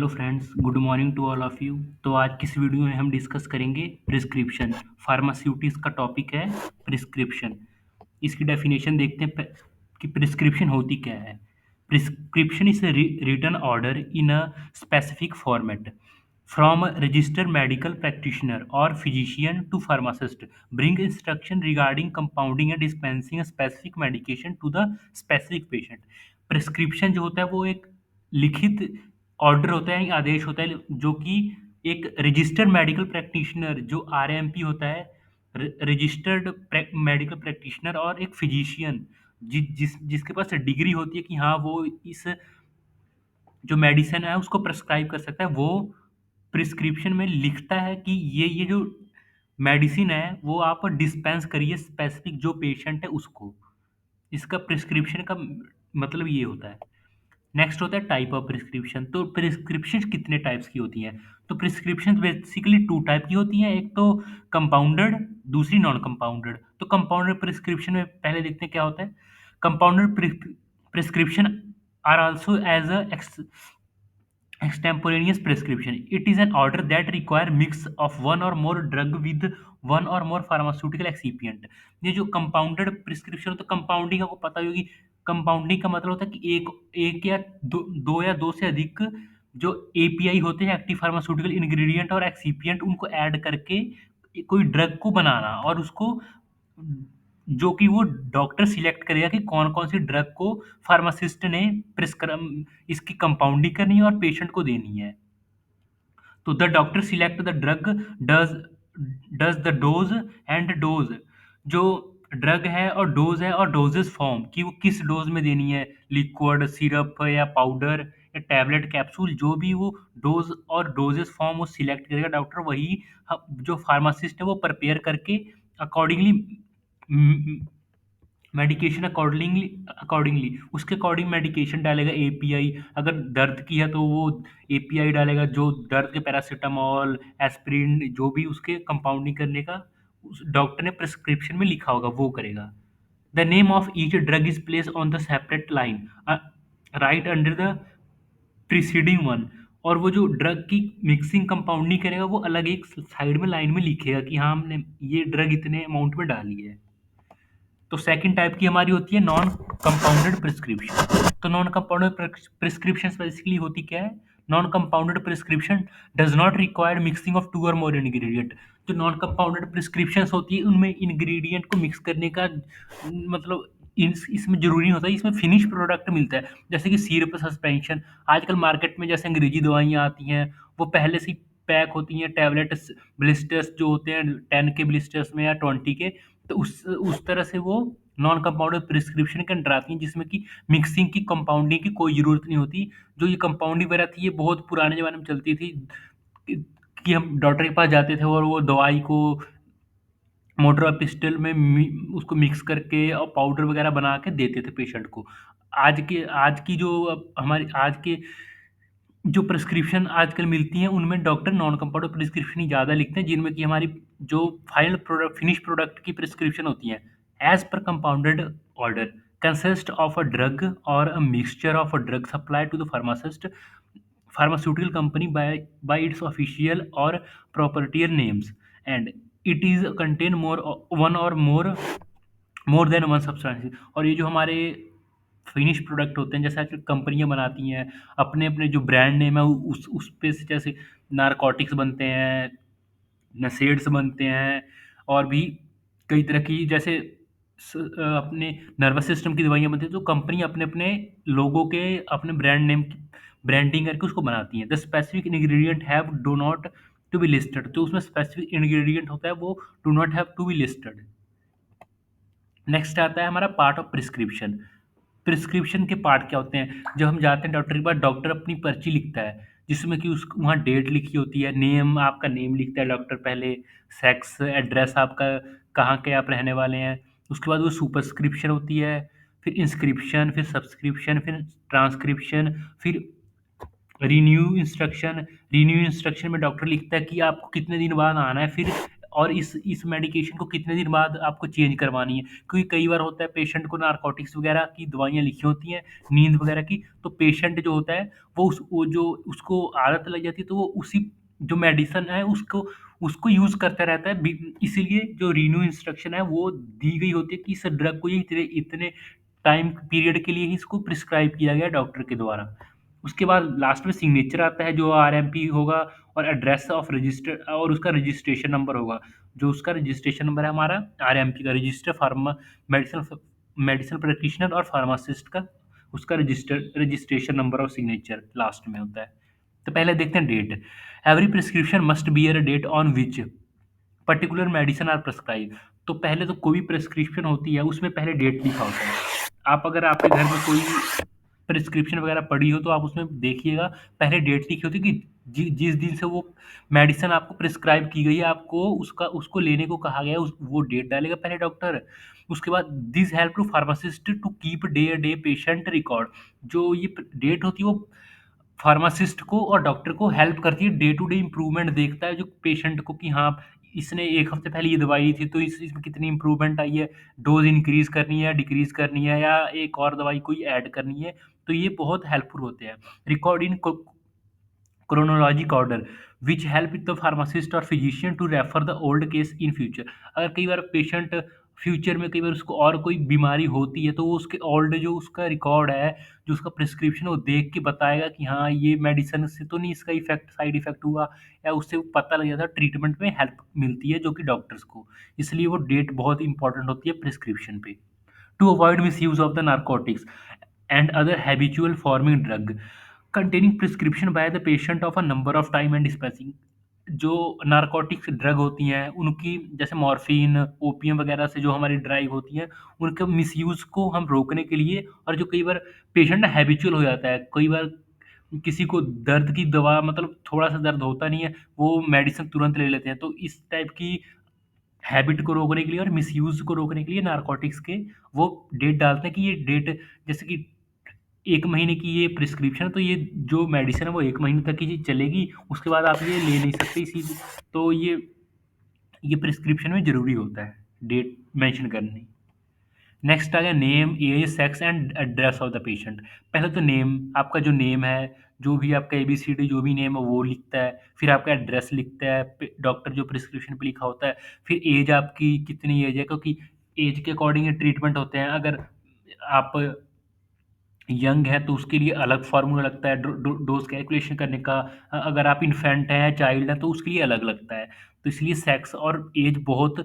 Hello friends, good morning to all of you. तो आज की इस वीडियो में हम डिस्कस करेंगे प्रिस्क्रिप्शन। फार्मास्यूटिक्स का टॉपिक है प्रिस्क्रिप्शन। इसकी डेफिनेशन देखते हैं कि प्रिस्क्रिप्शन होती क्या है। Prescription is written order in a specific format from registered medical practitioner और physician to pharmacist bring instruction regarding compounding and dispensing a specific medication to the specific patient। Prescription जो होता है वो एक लिखित ऑर्डर होता है, आदेश होता है जो कि एक रजिस्टर्ड मेडिकल प्रैक्टिशनर जो आरएमपी होता है, रजिस्टर्ड मेडिकल प्रैक्टिशनर और एक फिजिशियन जिसके पास डिग्री होती है कि हाँ वो इस जो मेडिसिन है उसको प्रिस्क्राइब कर सकता है, वो प्रिस्क्रिप्शन में लिखता है कि ये जो मेडिसिन है वो आप डिस्पेंस करिए स्पेसिफिक जो पेशेंट है उसको। इसका प्रिस्क्रिप्शन का मतलब ये होता है। नेक्स्ट होता है टाइप ऑफ प्रिस्क्रिप्शन। तो प्रिस्क्रिप्शन कितने टाइप्स की होती हैं? तो प्रिस्क्रिप्शन बेसिकली टू टाइप की होती हैं, एक तो कंपाउंडेड, दूसरी नॉन कंपाउंडेड। तो कंपाउंडेड प्रिस्क्रिप्शन में पहले देखते हैं क्या होता है। Compounded prescription are also as a extemporaneous prescription. It is an order that require mix of one or more drug with one or more pharmaceutical excipient। ये जो कंपाउंडेड प्रिस्क्रिप्शन, तो कंपाउंडिंग आपको पता होगी। कंपाउंडिंग का मतलब होता है कि एक या दो या दो से अधिक जो एपीआई होते हैं, एक्टिव फार्मास्यूटिकल इंग्रेडिएंट और एक्सिपिएंट, उनको ऐड करके कोई ड्रग को बनाना और उसको जो कि वो डॉक्टर सिलेक्ट करेगा कि कौन-कौन सी ड्रग को फार्मासिस्ट ने प्रिस्क्रम इसकी कंपाउंडिंग करनी है और पेशेंट को देनी है। तो the doctor select the drug, does does the dose and dose, जो ड्रग है और डोज है और डोजेस फॉर्म कि वो किस डोज में देनी है, लिक्विड, सिरप या पाउडर या टैबलेट, कैप्सूल, जो भी वो डोज और डोजेस फॉर्म वो सिलेक्ट करेगा डॉक्टर, वही जो फार्मासिस्ट है वो प्रिपेयर करके अकॉर्डिंगली मेडिकेशन अकॉर्डिंगली अकॉर्डिंगली उसके अकॉर्डिंग मेडिकेशन डालेगा। एपीआई अगर दर्द की है तो वो एपीआई डालेगा जो दर्द के पैरासिटामॉल, एस्पिरिन, जो भी उसके कंपाउंडिंग करने का उस डॉक्टर ने प्रिस्क्रिप्शन में लिखा होगा वो करेगा। The name of each drug is place on the separate line right under the preceding one. और वो जो ड्रग की मिक्सिंग कंपाउंडिंग करेगा वो अलग एक साइड में लाइन में लिखेगा कि हाँ हमने ये ड्रग इतने अमाउंट में डाली है। तो सेकंड टाइप की हमारी होती है नॉन कंपाउंडेड प्रिस्क्रिप्शन। तो नॉन कंपाउंडेड प्रिस्क्रिप्शन बेसिकली होती क्या है? Non compounded prescription does not require mixing of two or more ingredient. जो नॉन कंपाउंडेड प्रिस्क्रिप्शन होती है उनमें इंग्रेडिएंट को मिक्स करने का मतलब इसमें जरूरी नहीं होता, इसमें फिनिश प्रोडक्ट मिलता है। जैसे कि सिरप सस्पेंशन, आजकल मार्केट में जैसे अंग्रेजी दवाइयाँ आती हैं वो पहले से पैक होती हैं, टैबलेट्स ब्लिस्टर्स जो होते हैं 10 के ब्लिस्टर्स में या 20 के, तो उस तरह से वो नॉन कंपाउंडेड प्रिस्क्रिप्शन के अंडर आती हैं, जिसमें कि मिक्सिंग की कंपाउंडिंग की कोई ज़रूरत नहीं होती। जो ये कंपाउंडिंग वगैरह थी ये बहुत पुराने ज़माने में चलती थी कि हम डॉक्टर के पास जाते थे और वो दवाई को मोटर और पिस्टल में उसको मिक्स करके और पाउडर वगैरह बना के देते थे पेशेंट को। आज की जो हमारी आज के जो प्रिस्क्रिप्शन आजकल मिलती हैं उनमें डॉक्टर नॉन कंपाउंडेड प्रिस्क्रिप्शन ही ज़्यादा लिखते हैं, जिनमें कि हमारी जो फाइनल प्रोडक्ट फिनिश प्रोडक्ट की प्रिस्क्रिप्शन होती हैं as per compounded order consist of a drug और a mixture of a drug supply to the pharmacist pharmaceutical company by its official or proprietary names, and it is contain more one or more than one substance। और ये जो हमारे finish product होते हैं जैसे आजकल कंपनियां बनाती हैं अपने अपने जो ब्रांड नेम है उस पे से, जैसे नारकोटिक्स बनते हैं, नशेड्स बनते हैं और भी कई तरह की जैसे अपने नर्वस सिस्टम की दवाइयाँ बनती हैं, तो कंपनी अपने अपने लोगों के अपने ब्रांड नेम की ब्रांडिंग करके उसको बनाती हैं। The specific ingredient have do not to be listed, तो उसमें स्पेसिफिक इंग्रेडिएंट होता है वो do not have to be listed. Next आता है हमारा पार्ट ऑफ प्रिस्क्रिप्शन। प्रिस्क्रिप्शन के पार्ट क्या होते हैं? जब हम जाते हैं डॉक्टर के पास, डॉक्टर अपनी पर्ची लिखता है जिसमें कि उस वहाँ डेट लिखी होती है, नेम, आपका नेम लिखता है डॉक्टर पहले, सेक्स, एड्रेस आपका, कहाँ के आप रहने वाले हैं। उसके बाद वो सुपरस्क्रिप्शन होती है, फिर इंस्क्रिप्शन, फिर सब्सक्रिप्शन, फिर ट्रांसक्रिप्शन, फिर रिन्यू इंस्ट्रक्शन। रिन्यू इंस्ट्रक्शन में डॉक्टर लिखता है कि आपको कितने दिन बाद आना है, फिर और इस मेडिकेशन को कितने दिन बाद आपको चेंज करवानी है, क्योंकि कई बार होता है पेशेंट को नारकोटिक्स वगैरह की दवाइयाँ लिखी होती हैं, नींद वगैरह की, तो पेशेंट जो होता है वो जो उसको आदत लग जाती है, तो वो उसी जो मेडिसिन है उसको उसको यूज़ करता रहता है। इसीलिए जो रीन्यू इंस्ट्रक्शन है वो दी गई होती है कि इस ड्रग को ये इतने इतने टाइम पीरियड के लिए ही इसको प्रिस्क्राइब किया गया है डॉक्टर के द्वारा। उसके बाद लास्ट में सिग्नेचर आता है जो आरएमपी होगा, और एड्रेस ऑफ रजिस्टर और उसका रजिस्ट्रेशन नंबर होगा। जो उसका रजिस्ट्रेशन नंबर है हमारा आरएमपी का, register pharma medicine medicine practitioner और फार्मासिस्ट का, उसका रजिस्ट्रेशन नंबर और सिग्नेचर लास्ट में होता है। तो पहले देखते हैं date. Every prescription must bear a date on which particular medicine are prescribe. तो पहले तो कोई भी प्रिस्क्रिप्शन होती है उसमें पहले डेट लिखा होता है। आप अगर आपके घर में कोई प्रिस्क्रिप्शन वगैरह पड़ी हो तो आप उसमें देखिएगा, पहले डेट लिखी होती है कि जिस दिन से वो मेडिसिन आपको प्रिस्क्राइब की गई है, आपको उसका उसको लेने को कहा गया है, वो डेट डालेगा पहले डॉक्टर। उसके बाद this help to pharmacist to keep the patient record. जो ये डेट होती है वो फार्मासिस्ट को और डॉक्टर को हेल्प करती है, डे टू डे इम्प्रूवमेंट देखता है जो पेशेंट को, कि हाँ इसने एक हफ्ते पहले ये दवाई ली थी तो इसमें कितनी इम्प्रूवमेंट आई है, डोज इंक्रीज करनी है डिक्रीज करनी है, या एक और दवाई कोई ऐड करनी है। तो ये बहुत हेल्पफुल होते हैं। Record in chronologic order which help the pharmacist or physician to refer the old case in future। अगर कई बार पेशेंट फ्यूचर में कई बार उसको और कोई बीमारी होती है तो वो उसके ओल्ड जो उसका रिकॉर्ड है, जो उसका प्रिस्क्रिप्शन, वो देख के बताएगा कि हाँ ये मेडिसिन से तो नहीं इसका इफेक्ट साइड इफेक्ट हुआ, या उससे वो पता लग जाता है, ट्रीटमेंट में हेल्प मिलती है जो कि डॉक्टर्स को। इसलिए वो डेट बहुत इंपॉर्टेंट होती है प्रिस्क्रिप्शन पे। To avoid misuse of the narcotics and other habitual forming drug containing prescription by the patient of a number of time and spacing। जो नारकोटिक्स ड्रग होती हैं उनकी, जैसे मॉर्फिन ओपियम वगैरह से जो हमारी ड्राइव होती हैं, उनके मिसयूज़ को हम रोकने के लिए, और जो कई बार पेशेंट हैबिचुअल हो जाता है, कई बार किसी को दर्द की दवा, मतलब थोड़ा सा दर्द होता नहीं है वो मेडिसिन तुरंत ले लेते हैं, तो इस टाइप की हैबिट को रोकने के लिए और मिसयूज़ को रोकने के लिए नारकोटिक्स के वो डेट डालते हैं कि ये डेट, जैसे कि 1 महीने की ये प्रिस्क्रिप्शन है, तो ये जो मेडिसिन है वो 1 महीने तक ही चलेगी, उसके बाद आप ये ले नहीं सकते इसी। तो ये प्रिस्क्रिप्शन में ज़रूरी होता है डेट मेंशन करनी। नेक्स्ट आ गया name, age, sex and address of the patient. पहले तो नेम, आपका जो नेम है, जो भी आपका एबीसीडी जो भी नेम है वो लिखता है, फिर आपका एड्रेस लिखता है, डॉक्टर जो प्रिस्क्रिप्शन पे लिखा होता है, फिर एज आपकी कितनी एज है, क्योंकि एज के अकॉर्डिंग ट्रीटमेंट होते हैं। अगर आप यंग है तो उसके लिए अलग फार्मूला लगता है डोज कैलकुलेशन करने का। अगर आप इन्फेंट हैं, चाइल्ड है, तो उसके लिए अलग लगता है। तो इसलिए सेक्स और एज बहुत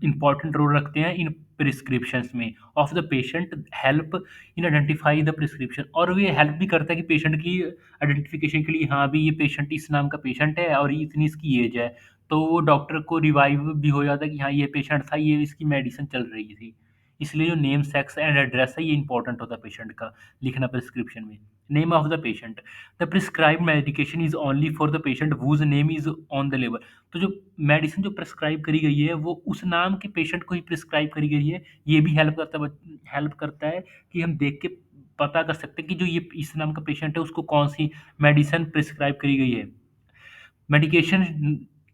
इंपॉर्टेंट रोल रखते हैं इन प्रिस्क्रिप्शंस में of the patient, help in identify the prescription. और ये हेल्प भी करता है कि पेशेंट की आइडेंटिफिकेशन के लिए, हाँ भी ये पेशेंट इस नाम का पेशेंट है और इतनी इसकी एज है, तो वो डॉक्टर को रिवाइव भी हो जाता है कि हाँ ये पेशेंट था, ये इसकी मेडिसिन चल रही थी। इसलिए जो नेम, सेक्स एंड एड्रेस है ये इंपॉर्टेंट होता है पेशेंट का लिखना प्रिस्क्रिप्शन में। Name of the patient, the prescribed medication is only for the patient whose name is on the label. तो जो मेडिसिन जो प्रिस्क्राइब करी गई है वो उस नाम के पेशेंट को ही प्रिस्क्राइब करी गई है। ये भी हेल्प करता है कि हम देख के पता कर सकते हैं कि जो ये इस नाम का पेशेंट है उसको कौन सी मेडिसिन प्रिस्क्राइब करी गई है। Medication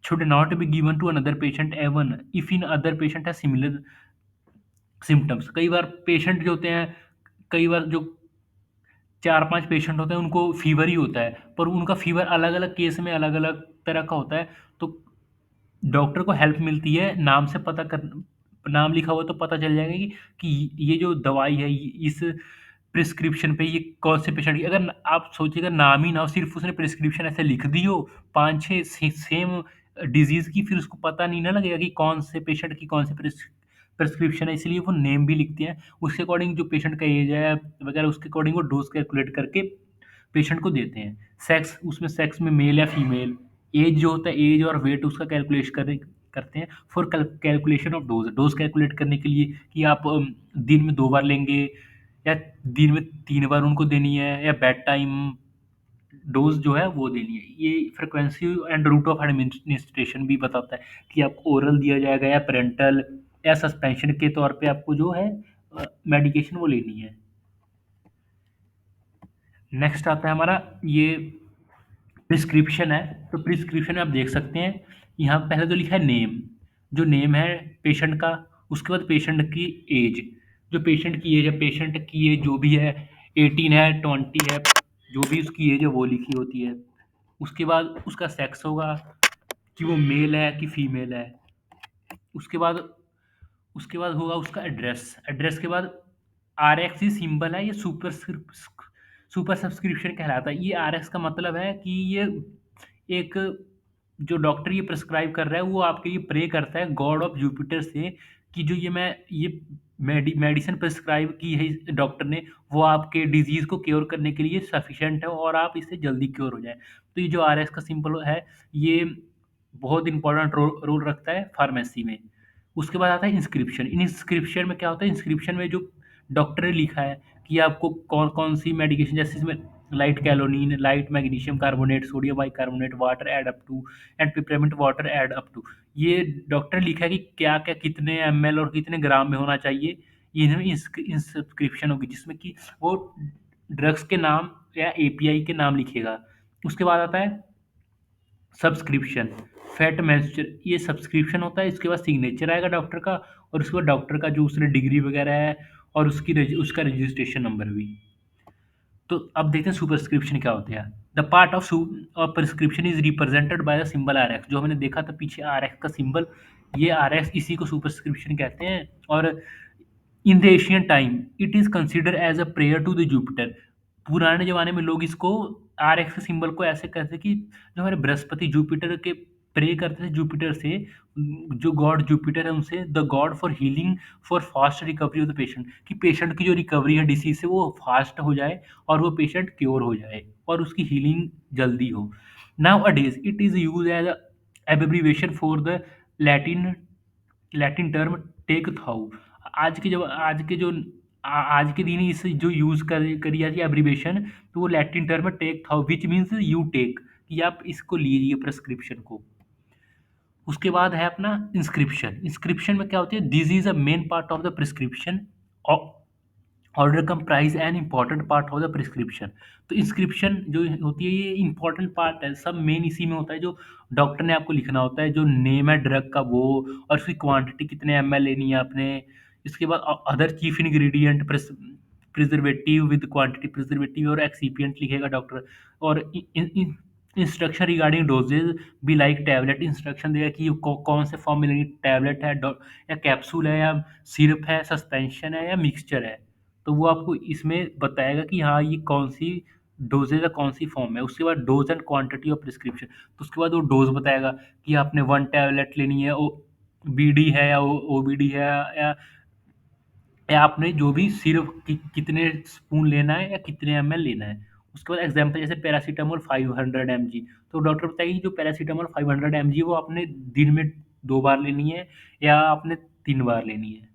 should not be given to another patient even if in other patient has similar symptoms। कई बार पेशेंट जो होते हैं, कई बार जो 4-5 पेशेंट होते हैं उनको फ़ीवर ही होता है, पर उनका फ़ीवर अलग-अलग केस में अलग-अलग तरह का होता है, तो डॉक्टर को हेल्प मिलती है नाम से पता कर, नाम लिखा हुआ तो पता चल जाएगा कि ये जो दवाई है इस प्रिस्क्रिप्शन पे ये कौन से पेशेंट की। अगर आप सोचिएगा नाम ही ना हो, सिर्फ उसने प्रिस्क्रिप्शन ऐसे लिख दी हो 5-6 सेम डिजीज़ की, फिर उसको पता नहीं ना लगेगा कि कौन से पेशेंट की कौन सी प्रिस्क्रिप्शन है। इसलिए वो नेम भी लिखते हैं, उसके अकॉर्डिंग जो पेशेंट का एज है वगैरह उसके अकॉर्डिंग वो डोज कैलकुलेट करके पेशेंट को देते हैं। सेक्स, उसमें सेक्स में मेल या फीमेल, एज जो होता है एज और वेट उसका कैलकुलेट करते हैं for calculation of dose. Dose calculate करने के लिए कि आप दिन में 2 बार लेंगे या दिन में 3 बार उनको देनी है, या बेड टाइम डोज जो है वो देनी है। ये frequency and route of administration भी बताता है कि आपको ओरल दिया जाएगा या पेरेंटल या सस्पेंशन के तौर पे आपको जो है मेडिकेशन वो लेनी है। नेक्स्ट आता है हमारा ये प्रिस्क्रिप्शन है। तो प्रिस्क्रिप्शन आप देख सकते हैं यहाँ पहले तो लिखा है नेम, जो नेम है पेशेंट का, उसके बाद पेशेंट की एज, जो पेशेंट की एज है, पेशेंट की एज जो भी है 18 है 20 है, जो भी उसकी एज है वो लिखी होती है। उसके बाद उसका सेक्स होगा कि वो मेल है कि फीमेल है। उसके बाद उसके बाद होगा उसका एड्रेस, एड्रेस के बाद आरएक्स सिंबल है, ये सुपर सब्सक्रिप्शन कहलाता है। ये आरएक्स का मतलब है कि ये एक, जो डॉक्टर ये प्रिस्क्राइब कर रहा है वो आपके लिए प्रे करता है गॉड ऑफ जुपिटर से कि जो ये मेडिसिन प्रिस्क्राइब की है इस डॉक्टर ने, वो आपके डिजीज को क्योर करने के लिए सफिशिएंट है और आप इससे जल्दी क्योर हो जाए। तो ये जो आरएस का सिंबल है, ये बहुत इंपॉर्टेंट रोल रखता है फार्मेसी में। उसके बाद आता है इंस्क्रिप्शन। इंस्क्रिप्शन में क्या होता है, इंस्क्रिप्शन में जो डॉक्टर ने लिखा है कि आपको कौन कौन सी मेडिकेशन, जैसे इसमें light kaolin, light magnesium carbonate, sodium bicarbonate, water add up to and peppermint water add up to, ये डॉक्टर लिखा है कि क्या क्या कितने एमएल और कितने ग्राम में होना चाहिए। इनमें इंस्क्रिप्शन होगी जिसमें कि वो ड्रग्स के नाम या एपीआई के नाम लिखेगा। उसके बाद आता है सब्सक्रिप्शन, फैट मैनेजर, ये सब्सक्रिप्शन होता है। इसके बाद सिग्नेचर आएगा डॉक्टर का, और उसके बाद डॉक्टर का जो उसने डिग्री वगैरह है और उसका रजिस्ट्रेशन नंबर भी। तो अब देखते हैं सुपरस्क्रिप्शन क्या होते हैं। The part of prescription is represented by the symbol R X, जो हमने देखा था पीछे आर एक्स का सिंबल, ये आर एक्स, इसी को सुपरस्क्रिप्शन कहते हैं। और in the Asian time it is consider as a prayer to the Jupiter. पुराने जमाने में लोग इसको आर एक्स सिंबल को ऐसे कहते कि जो हमारे बृहस्पति जुपिटर के प्रे करते थे जुपिटर से, जो गॉड जुपिटर है उनसे, the God for healing, for fast recovery of the patient, कि पेशेंट की जो रिकवरी है डिसीज से वो फास्ट हो जाए और वो पेशेंट क्योर हो जाए और उसकी हीलिंग जल्दी हो। Nowadays it is use as abbreviation for the Latin Latin term take thou. आज के जो आज के दिन इस जो यूज करी जाती है एब्रिविएशन, तो वो लैटिन टर्म है take thou, which means you take, कि आप इसको लीजिए प्रिस्क्रिप्शन को। उसके बाद है अपना इंस्क्रिप्शन। इंस्क्रिप्शन में क्या होती है, this is a main part of the prescription, order comprise an important part of the prescription. तो इंस्क्रिप्शन जो होती है ये इंपॉर्टेंट पार्ट है, सब मेन इसी में होता है, जो डॉक्टर ने आपको लिखना होता है, जो नेम है ड्रग का वो, और उसकी क्वांटिटी कितने एम एल लेनी है आपने। इसके बाद other chief ingredient, preservative with quantity preservative और एक्सीपिएंट लिखेगा डॉक्टर। और इंस्ट्रक्शन रिगार्डिंग डोजेज भी लाइक टैबलेट, इंस्ट्रक्शन देगा कि कौन से फॉर्म में लेनी, टैबलेट है या कैप्सूल है या सिरप है, सस्पेंशन है या मिक्सचर है। तो वो आपको इसमें बताएगा कि हाँ ये कौन सी डोजेज है, कौन सी फॉर्म है। उसके बाद dose and quantity of prescription, तो उसके बाद वो डोज बताएगा कि आपने 1 टैबलेट लेनी है, ओ बीडी है या ओबीडी है, या या आपने जो भी सिर्फ कितने स्पून लेना है या कितने एमएल लेना है। उसके बाद एग्जांपल जैसे पैरासीटामोल 500 mg, तो डॉक्टर बताएगी कि जो पैरासीटामोल 500 mg वो आपने दिन में 2 बार लेनी है या आपने 3 बार लेनी है।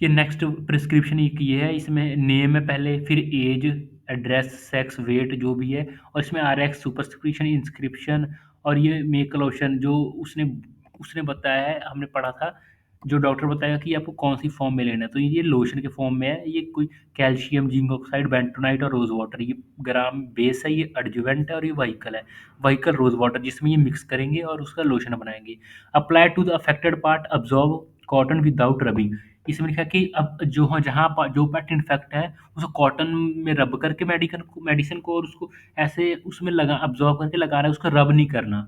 ये नेक्स्ट प्रिस्क्रिप्शन एक ये है, इसमें नेम है पहले, फिर एज, एड्रेस, सेक्स, वेट जो भी है, और इसमें आरएक्स, सुपरस्क्रिप्शन, इंस्क्रिप्शन, और ये मेक लोशन जो उसने उसने बताया है, हमने पढ़ा था, जो डॉक्टर बताएगा कि आपको कौन सी फॉर्म में लेना है। तो ये लोशन के फॉर्म में है, ये कोई कैल्शियम, जिंक ऑक्साइड, बेंटोनाइट और रोज वाटर, ये ग्राम बेस है, ये एडजुवेंट है, और ये व्हीकल है, व्हीकल रोज वाटर, जिसमें ये मिक्स करेंगे और उसका लोशन बनाएंगे। Apply to the affected part, absorb cotton without rubbing. इसमें लिखा है कि अब जो पार्ट इन्फेक्ट है उसको कॉटन में रब करके मेडिसिन को और उसको ऐसे उसमें लगा अब्जॉर्ब करके लगा रहा है, उसका रब नहीं करना।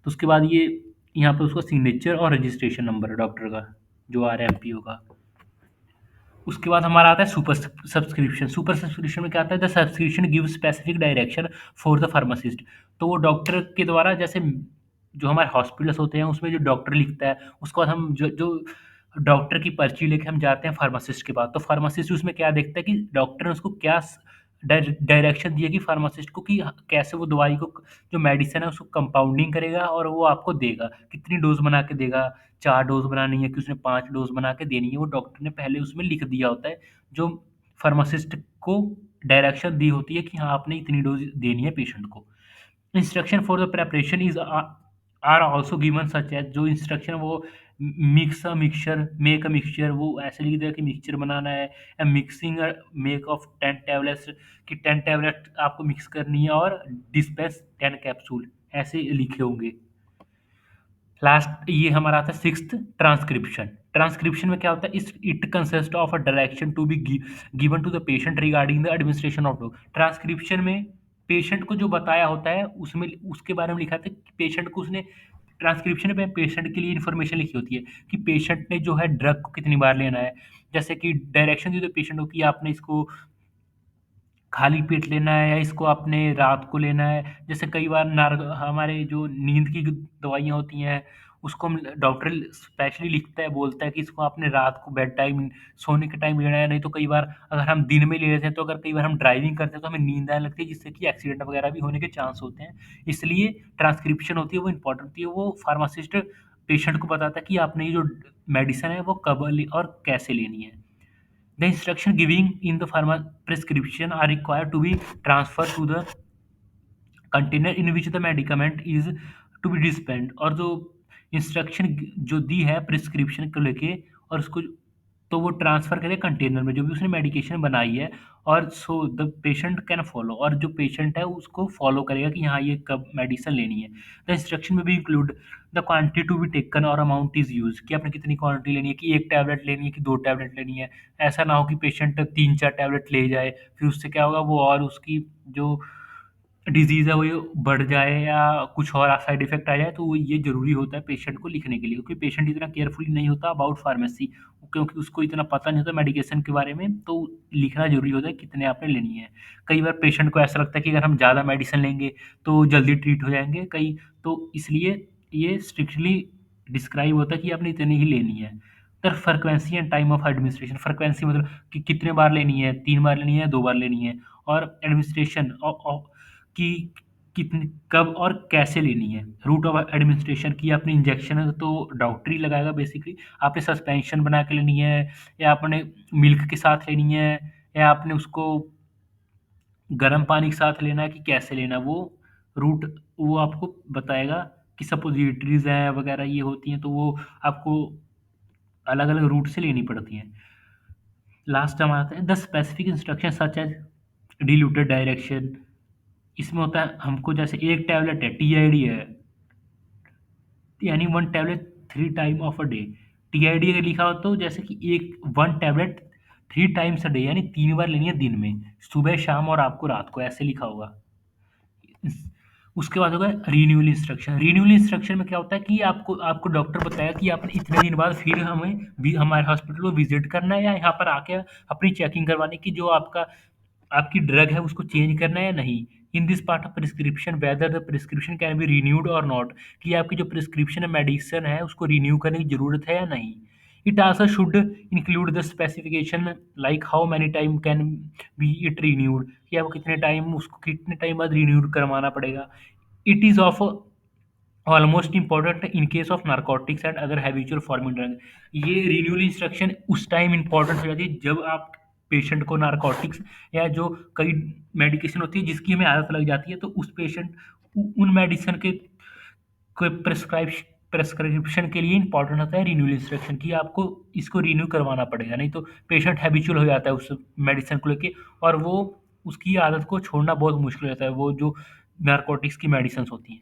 तो उसके बाद ये यहाँ पे उसका सिग्नेचर और रजिस्ट्रेशन नंबर है डॉक्टर का, जो आरएमपीओ का। उसके बाद हमारा आता है सुपर सब्सक्रिप्शन। सुपर सब्सक्रिप्शन में क्या आता है, the subscription give specific direction for the pharmacist. तो वो डॉक्टर के द्वारा, जैसे जो हमारे हॉस्पिटल्स होते हैं उसमें जो डॉक्टर लिखता है, उसके बाद हम जो जो डॉक्टर की पर्ची लेके हम जाते हैं फार्मासिस्ट के पास, तो फार्मासिस्ट उसमें क्या देखता है कि डॉक्टर ने उसको क्या डायरेक्शन दिया कि फार्मासिस्ट को, कि कैसे वो दवाई को, जो मेडिसिन है उसको कंपाउंडिंग करेगा और वो आपको देगा, कितनी डोज बना के देगा, 4 डोज बनानी है कि उसने 5 डोज बना के देनी है, वो डॉक्टर ने पहले उसमें लिख दिया होता है, जो फार्मासिस्ट को डायरेक्शन दी होती है कि हाँ आपने इतनी डोज देनी है पेशेंट को। Instruction for the preparation is are also given such as, जो इंस्ट्रक्शन वो mix a mixture, make a mixture, वो ऐसे लिख दिया कि मिक्सचर बनाना है, या मिक्सिंग मेक ऑफ 10 टैबलेट्स, कि 10 टैबलेट आपको मिक्स करनी है और डिस्पेंस 10 कैप्सूल, ऐसे लिखे होंगे। लास्ट ये हमारा आता है सिक्स्थ, ट्रांसक्रिप्शन। ट्रांसक्रिप्शन में क्या होता है, is it consist of a direction to be given to the patient regarding the administration of drug. Transcription में पेशेंट को जो बताया होता है उसमें उसके बारे में लिखा था कि पेशेंट को उसने ट्रांसक्रिप्शन में पेशेंट के लिए इन्फॉर्मेशन लिखी होती है कि पेशेंट ने जो है ड्रग को कितनी बार लेना है। जैसे कि डायरेक्शन दी तो पेशेंट को कि आपने इसको खाली पेट लेना है या इसको आपने रात को लेना है। जैसे कई बार हमारे जो नींद की दवाइयाँ होती हैं, उसको हम डॉक्टर स्पेशली लिखता है, बोलता है कि इसको आपने रात को बेड टाइम सोने के टाइम लेना है। नहीं तो कई बार अगर हम दिन में ले लेते हैं, तो अगर कई बार हम ड्राइविंग करते हैं तो हमें नींद आने लगती है, जिससे कि एक्सीडेंट वगैरह भी होने के चांस होते हैं। इसलिए ट्रांसक्रिप्शन होती है वो इम्पोर्टेंट होती है। वो फार्मासिस्ट पेशेंट को बताता है कि आपने ये जो मेडिसिन है वो कब और कैसे लेनी है। The instruction giving in the pharma prescription are required to be transferred to the container in which the medicament is to be dispensed। और जो इंस्ट्रक्शन जो दी है प्रिस्क्रिप्शन को लेके और उसको तो वो ट्रांसफर करे कंटेनर में जो भी उसने मेडिकेशन बनाई है। और so the patient can follow, और जो पेशेंट है उसको फॉलो करेगा कि हाँ ये कब मेडिसिन लेनी है। द इंस्ट्रक्शन में भी include the quantity to be taken और अमाउंट इज यूज, कि आपने कितनी क्वांटिटी लेनी है, कि एक टैबलेट लेनी है कि दो टैबलेट लेनी है। ऐसा ना हो कि पेशेंट तीन चार टैबलेट ले जाए, फिर उससे क्या होगा वो और उसकी जो डिज़ीज़ है वो ये बढ़ जाए या कुछ और साइड इफ़ेक्ट आ जाए। तो वो ये ज़रूरी होता है पेशेंट को लिखने के लिए, क्योंकि पेशेंट इतना केयरफुल नहीं होता अबाउट फार्मेसी, क्योंकि उसको इतना पता नहीं होता मेडिकेशन के बारे में। तो लिखना ज़रूरी होता है कितने आपने लेनी है। कई बार पेशेंट को ऐसा लगता है कि अगर हम ज़्यादा मेडिसिन लेंगे तो जल्दी ट्रीट हो जाएँगे, तो इसलिए ये स्ट्रिक्टली डिस्क्राइब होता है कि आपने इतनी ही लेनी है। फिर frequency and time of administration. Frequency मतलब कि कितने बार लेनी है, 3 बार लेनी है, 2 बार लेनी है। और एडमिनिस्ट्रेशन कि कितनी कब और कैसे लेनी है। रूट ऑफ एडमिनिस्ट्रेशन की आपने इंजेक्शन है तो डॉक्टर ही लगाएगा बेसिकली। आपने सस्पेंशन बना के लेनी है, या आपने मिल्क के साथ लेनी है, या आपने उसको गर्म पानी के साथ लेना है, कि कैसे लेना है, रूट वो आपको बताएगा। कि सपोजिटरीज़ हैं वगैरह ये होती हैं, तो वो आपको अलग-अलग रूट से लेनी पड़ती हैं। लास्ट हमारा आता है the specific instruction such as diluted direction. इसमें होता है हमको जैसे एक टैबलेट है, टीआईडी है, यानी 1 tablet 3 time of a day. TID अगर लिखा हो तो जैसे कि एक 1 टैबलेट 3 टाइम्स अ डे, यानी 3 बार लेनी है दिन में, सुबह, शाम और आपको रात को, ऐसे लिखा होगा। उसके बाद होगा रिन्यूअल इंस्ट्रक्शन। रिन्यूअल इंस्ट्रक्शन में क्या होता है कि आपको आपको डॉक्टर बताया कि आपने इतने दिन बाद फिर हमें हमारे हॉस्पिटल को विजिट करना है, या यहाँ पर आके अपनी चेकिंग करवाने की जो आपकी ड्रग है उसको चेंज करना है या नहीं। In this part of prescription whether the prescription can be renewed और नॉट, कि आपकी जो प्रिस्क्रिप्शन है मेडिसिन है उसको रिन्यू करने की ज़रूरत है या नहीं। It also should include the specification like how many time can be it renewed, कि आपको कितने टाइम बाद रिन्यूड करवाना पड़ेगा। It is of almost important in case of narcotics and other habitual forming drug. ये रिन्यूअल इंस्ट्रक्शन उस time important हो जाती है जब आप पेशेंट को नारकोटिक्स या जो कई मेडिकेशन होती है जिसकी हमें आदत लग जाती है, तो उस पेशेंट उन मेडिसिन के कोई प्रिस्क्रिप्शन के लिए इंपॉर्टेंट होता है रिन्यूअल इंस्ट्रक्शन, कि आपको इसको रिन्यू करवाना पड़ेगा। नहीं तो पेशेंट हैबिचुअल हो जाता है उस मेडिसिन को लेके, और वो उसकी आदत को छोड़ना बहुत मुश्किल हो जाता है, वो जो नारकोटिक्स की मेडिसिन होती हैं।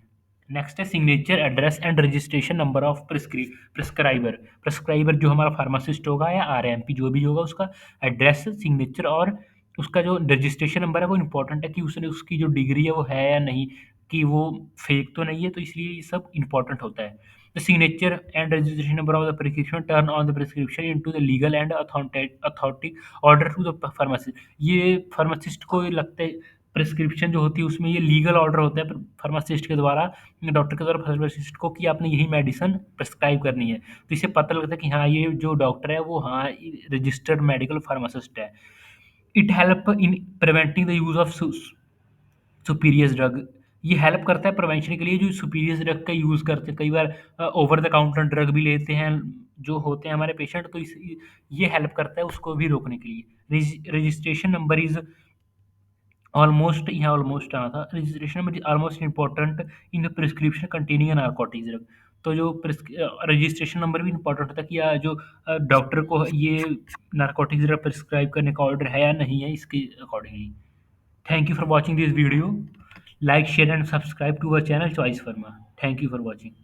नेक्स्ट है signature, address and registration number of prescriber. Prescriber जो हमारा फार्मासिस्ट होगा या आरएमपी जो भी होगा, उसका एड्रेस, सिग्नेचर और उसका जो रजिस्ट्रेशन नंबर है वो इम्पोर्टेंट है, कि उसने उसकी जो डिग्री है वो है या नहीं, कि वो फेक तो नहीं है। तो इसलिए ये सब इम्पोर्टेंट होता है। The signature and registration number of the prescription turn on the prescription into the legal and authority order to the pharmacist. ये फार्मासिस्ट को लगता है प्रिस्क्रिप्शन जो होती है उसमें ये लीगल ऑर्डर होता है फार्मासिस्ट के द्वारा, डॉक्टर के द्वारा फार्मासिस्ट को, कि आपने यही मेडिसिन प्रिस्क्राइब करनी है। तो इससे पता लगता है कि हाँ ये जो डॉक्टर है वो हाँ रजिस्टर्ड मेडिकल फार्मासिस्ट है। It help in preventing the use of spurious drug. ये हेल्प करता है प्रिवेंशन के लिए, जो सुपीरियस ड्रग का यूज़ करते हैं, कई बार ओवर द काउंटर ड्रग भी लेते हैं जो होते हैं हमारे पेशेंट, तो ये हेल्प करता है उसको भी रोकने के लिए। रजिस्ट्रेशन नंबर इज़ ऑलमोस्ट, यहाँ ऑलमोस्ट आना था, registration number is almost important in the prescription containing a narcotic drug. तो जो रजिस्ट्रेशन नंबर भी इम्पोर्टेंट होता है, कि जो डॉक्टर को ये नारकोटिक ड्रग प्रिस्क्राइब करने का ऑर्डर है या नहीं है, इसके accordingly. Thank you for watching this video. Like, share and subscribe to our channel Choice Pharma. Thank you for watching.